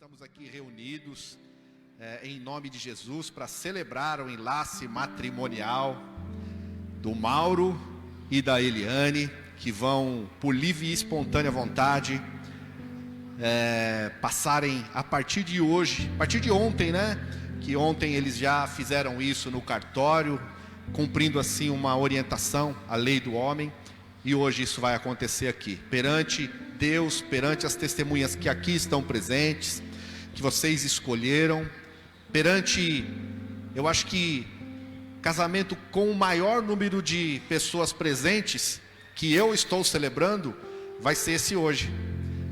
estamos aqui reunidos em nome de Jesus para celebrar o enlace matrimonial do Mauro e da Eliane, que vão, por livre e espontânea vontade, passarem a partir de hoje, a partir de ontem, né? Que ontem eles já fizeram isso no cartório, cumprindo assim uma orientação, a lei do homem, e hoje isso vai acontecer aqui, perante Deus, perante as testemunhas que aqui estão presentes, que vocês escolheram, perante, eu acho que casamento com o maior número de pessoas presentes, que eu estou celebrando, vai ser esse hoje,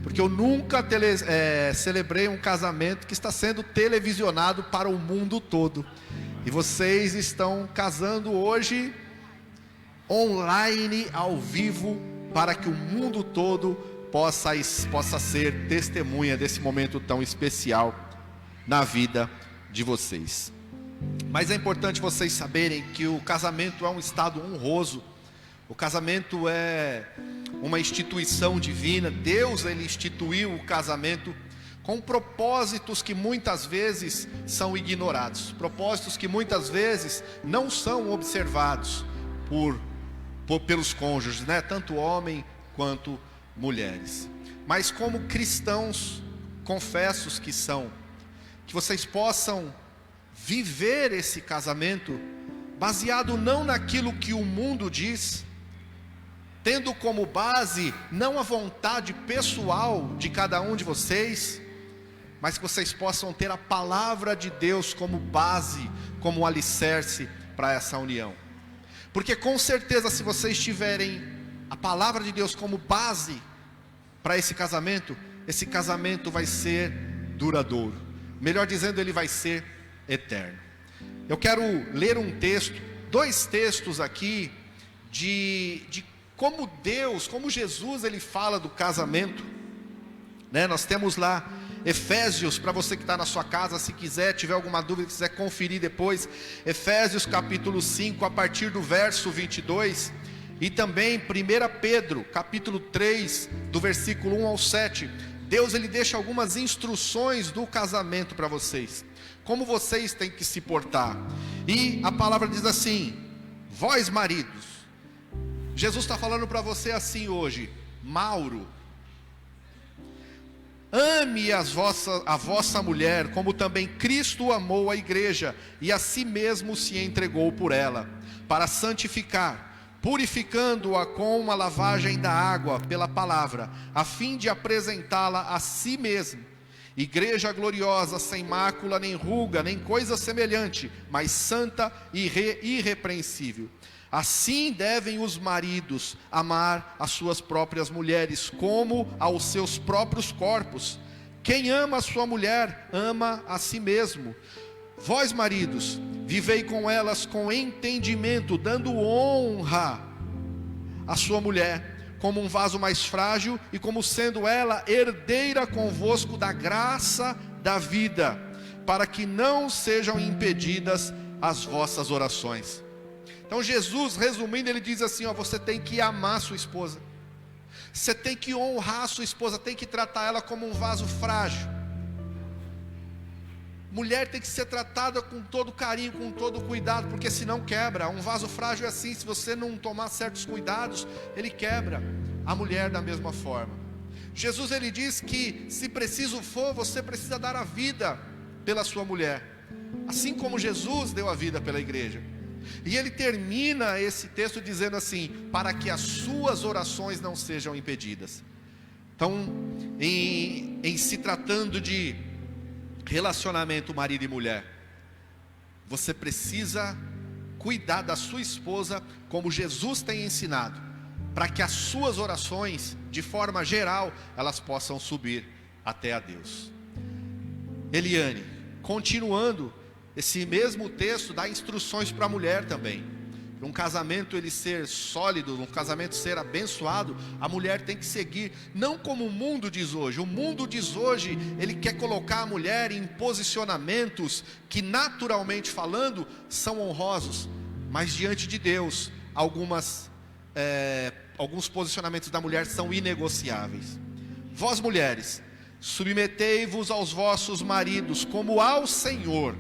porque eu nunca celebrei um casamento que está sendo televisionado para o mundo todo, e vocês estão casando hoje, online, ao vivo, para que o mundo todo possa ser testemunha desse momento tão especial na vida de vocês. Mas é importante vocês saberem que o casamento é um estado honroso. O casamento é uma instituição divina. Deus, ele instituiu o casamento com propósitos que muitas vezes são ignorados, propósitos que muitas vezes não são observados pelos cônjuges, né? Tanto homem quanto mulheres. Mas como cristãos confessos que são, que vocês possam viver esse casamento baseado não naquilo que o mundo diz, tendo como base não a vontade pessoal de cada um de vocês, mas que vocês possam ter a palavra de Deus como base, como alicerce para essa união. Porque com certeza, se vocês tiverem a palavra de Deus como base para esse casamento vai ser duradouro. Melhor dizendo, ele vai ser eterno. Eu quero ler um texto, dois textos aqui, de como Deus, como Jesus, ele fala do casamento, né? Nós temos lá Efésios, para você que está na sua casa, se quiser, tiver alguma dúvida, quiser conferir depois, Efésios capítulo 5, a partir do verso 22, e também 1 Pedro, capítulo 3, do versículo 1 ao 7, Deus, ele deixa algumas instruções do casamento para vocês, como vocês têm que se portar, e a palavra diz assim: vós maridos, Jesus está falando para você assim hoje, Mauro, ame a vossa mulher, como também Cristo amou a igreja, e a si mesmo se entregou por ela, para santificar, purificando-a com uma lavagem da água pela palavra, a fim de apresentá-la a si mesmo, igreja gloriosa, sem mácula, nem ruga, nem coisa semelhante, mas santa e irrepreensível. Assim devem os maridos amar as suas próprias mulheres, como aos seus próprios corpos. Quem ama a sua mulher, ama a si mesmo. Vós, maridos, vivei com elas com entendimento, dando honra à sua mulher, como um vaso mais frágil, e como sendo ela herdeira convosco da graça da vida, para que não sejam impedidas as vossas orações. Então Jesus, resumindo, ele diz assim, você tem que amar a sua esposa, você tem que honrar a sua esposa, tem que tratar ela como um vaso frágil. Mulher tem que ser tratada com todo carinho, com todo cuidado, porque senão quebra. Um vaso frágil é assim, se você não tomar certos cuidados, ele quebra. A mulher da mesma forma. Jesus, ele diz que se preciso for, você precisa dar a vida pela sua mulher, assim como Jesus deu a vida pela igreja. E ele termina esse texto dizendo assim: para que as suas orações não sejam impedidas. Então, em se tratando de relacionamento marido e mulher, você precisa cuidar da sua esposa como Jesus tem ensinado, para que as suas orações, de forma geral, elas possam subir até a Deus. Eliane, continuando esse mesmo texto, dá instruções para a mulher também. Para um casamento ele ser sólido, um casamento ser abençoado, a mulher tem que seguir, não como o mundo diz hoje. O mundo diz hoje, ele quer colocar a mulher em posicionamentos que naturalmente falando são honrosos, mas diante de Deus, alguns posicionamentos da mulher são inegociáveis. Vós mulheres, submetei-vos aos vossos maridos, como ao Senhor.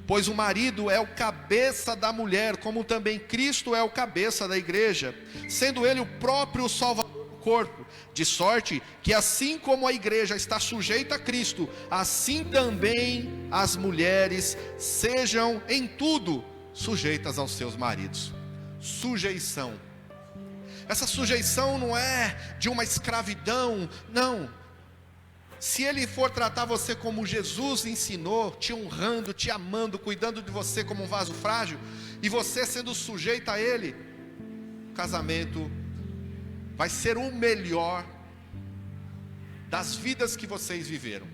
Pois o marido é o cabeça da mulher, como também Cristo é o cabeça da igreja, sendo ele o próprio Salvador do corpo. De sorte que assim como a igreja está sujeita a Cristo, assim também as mulheres sejam em tudo sujeitas aos seus maridos. Sujeição. Essa sujeição não é de uma escravidão, não. Se ele for tratar você como Jesus ensinou, te honrando, te amando, cuidando de você como um vaso frágil, e você sendo sujeita a ele, o casamento vai ser o melhor das vidas que vocês viveram.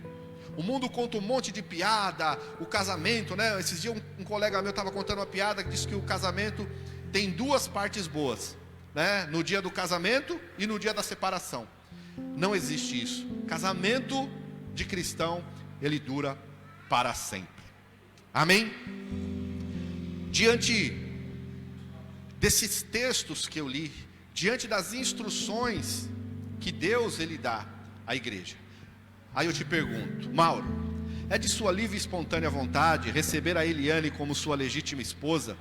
O mundo conta um monte de piada, o casamento, né? Esses dias um colega meu estava contando uma piada que disse que o casamento tem duas partes boas, né? No dia do casamento e no dia da separação. Não existe isso. Casamento de cristão, ele dura para sempre. Amém? Diante desses textos que eu li, diante das instruções que Deus ele dá à igreja, aí eu te pergunto, Mauro, é de sua livre e espontânea vontade receber a Eliane como sua legítima esposa,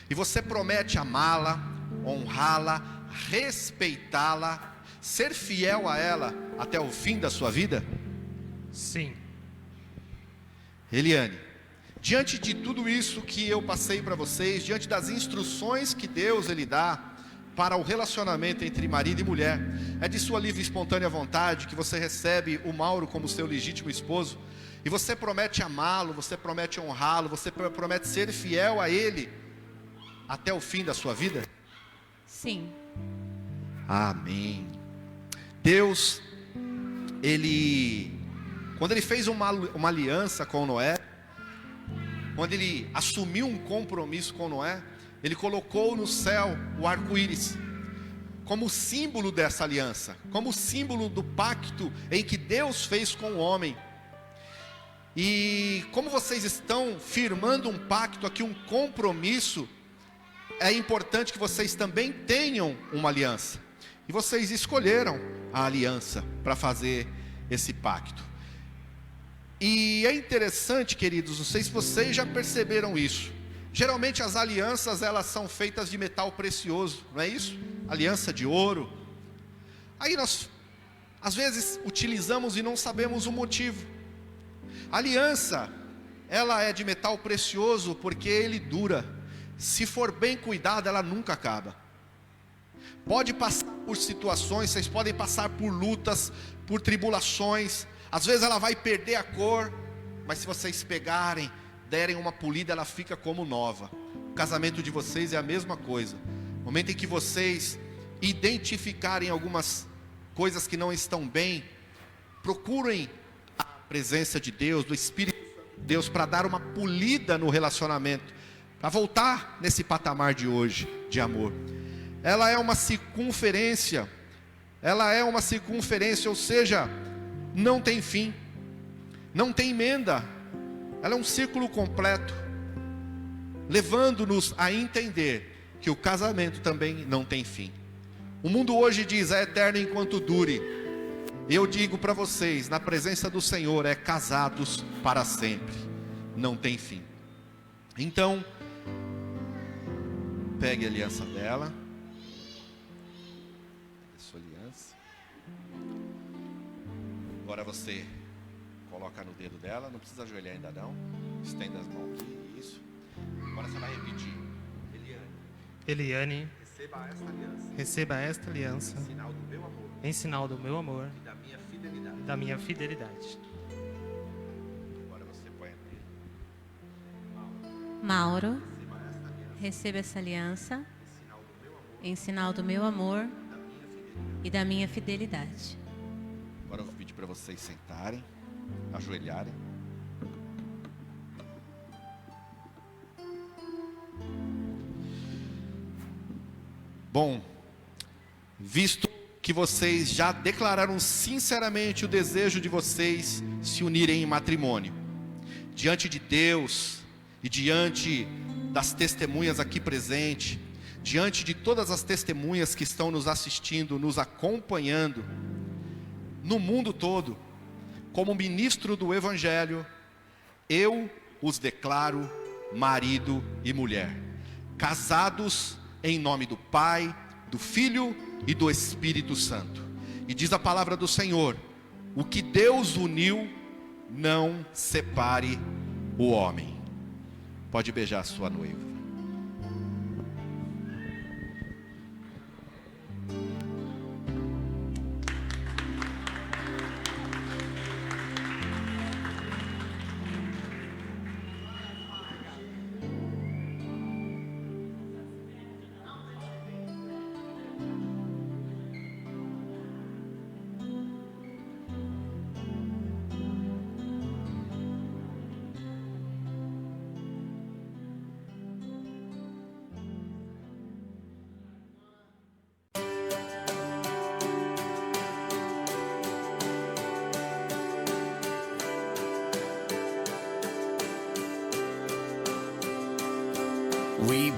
e você promete amá-la, honrá-la, respeitá-la, ser fiel a ela até o fim da sua vida? Sim. Eliane, diante de tudo isso que eu passei para vocês, diante das instruções que Deus ele dá para o relacionamento entre marido e mulher, é de sua livre e espontânea vontade que você recebe o Mauro como seu legítimo esposo, e você promete amá-lo, você promete honrá-lo, você promete ser fiel a ele até o fim da sua vida? Sim. Amém. Deus, quando ele fez uma aliança com Noé, quando ele assumiu um compromisso com Noé, ele colocou no céu o arco-íris, como símbolo dessa aliança, como símbolo do pacto em que Deus fez com o homem. E como vocês estão firmando um pacto aqui, um compromisso, é importante que vocês também tenham uma aliança. E vocês escolheram a aliança para fazer esse pacto. E é interessante, queridos, não sei se vocês já perceberam isso. Geralmente as alianças, elas são feitas de metal precioso, não é isso? Aliança de ouro. Aí nós, às vezes, utilizamos e não sabemos o motivo. A aliança, ela é de metal precioso porque ele dura. Se for bem cuidada, ela nunca acaba. Pode passar por situações, vocês podem passar por lutas, por tribulações. Às vezes ela vai perder a cor, mas se vocês pegarem, derem uma polida, ela fica como nova. O casamento de vocês é a mesma coisa. No momento em que vocês identificarem algumas coisas que não estão bem, procurem a presença de Deus, do Espírito de Deus, para dar uma polida no relacionamento, para voltar nesse patamar de hoje, de amor. Ela é uma circunferência, ou seja, não tem fim, não tem emenda, ela é um círculo completo, levando-nos a entender que o casamento também não tem fim. O mundo hoje diz, é eterno enquanto dure. Eu digo para vocês, na presença do Senhor, é casados para sempre, não tem fim. Então, pegue a aliança dela, sua aliança. Agora você coloca no dedo dela, não precisa ajoelhar ainda não. Estenda as mãos aqui, isso. Agora você vai repetir. Eliane, receba esta aliança. Em sinal do meu amor. E da minha fidelidade. Agora você põe a dele. Mauro, receba essa aliança em sinal do meu amor e da minha fidelidade. Agora eu vou pedir para vocês sentarem, ajoelharem. Bom, visto que vocês já declararam sinceramente o desejo de vocês se unirem em matrimônio, diante de Deus e diante das testemunhas aqui presentes, diante de todas as testemunhas que estão nos assistindo, nos acompanhando, no mundo todo, como ministro do Evangelho, eu os declaro marido e mulher, casados em nome do Pai, do Filho e do Espírito Santo. E diz a palavra do Senhor: o que Deus uniu, não separe o homem. Pode beijar sua noiva. We